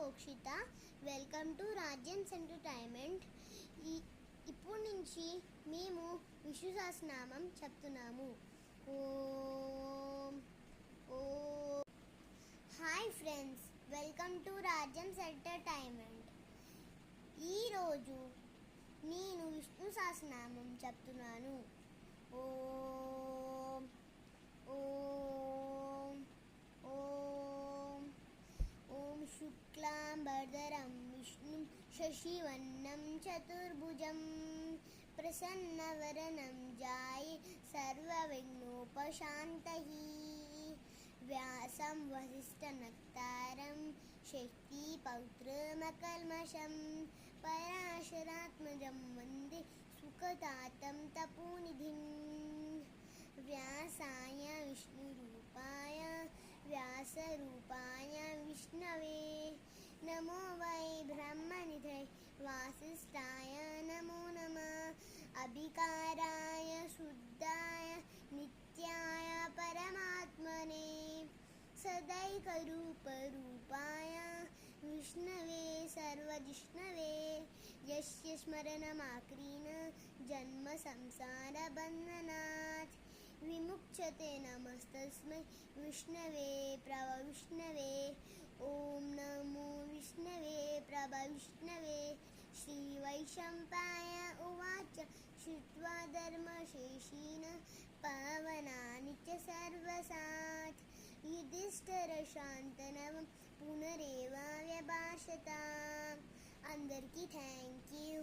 Mokshita. Welcome to రాజ్యన్స్ entertainment. ఇప్పుడు నుంచి మేము విష్ణు సహస్రనామం చెప్తున్నాము. ఓం ఓం. హాయ్ ఫ్రెండ్స్, వెల్కమ్ టు రాజ్యన్స్ ఎంటర్టైన్మెంట్. ఈరోజు నేను విష్ణు సహస్రనామం చెప్తున్నాను. ఓం ఓం ఓం. ఓం శుక్లాంబరధరం విష్ణుం శశివర్ణం చతుర్భుజం ప్రసన్నవదనం ధ్యాయే సర్వవిఘ్నోపశాంతయే. వ్యాసం వసిష్ఠనప్తారం శక్తిపౌత్రమకల్మషం పరాశరాత్మజం వందే సుఖతాతం తపోనిధిం. వ్యాసాయ విష్ణురూపాయ వ్యాసరూపాయ విష్ణవే నమో వై బ్రహ్మనిధై వాసిష్ఠాయ నమో నమః. అభికారాయ శుద్ధాయ నిత్యాయ పరమాత్మనే సదైకరూపరూపాయ విష్ణవే సర్వజిష్ణవే. యస్య స్మరణమాక్రీణ జన్మ సంసార బంధనాత్ విముచ్యతే. నమస్తస్మై విష్ణవే ప్రభవిష్ణవే. ఓం నమో విష్ణవే ప్రభవిష్ణవే. శ్రీవైశంపాయ ఉవాచ శ్రుత్వా ధర్మశేషేణ పవనాని చ సర్వసాత్ యుధిష్ఠిరశాంతనవం పునరేవావ్యభాషత. అందరికీ థ్యాంక్ యూ.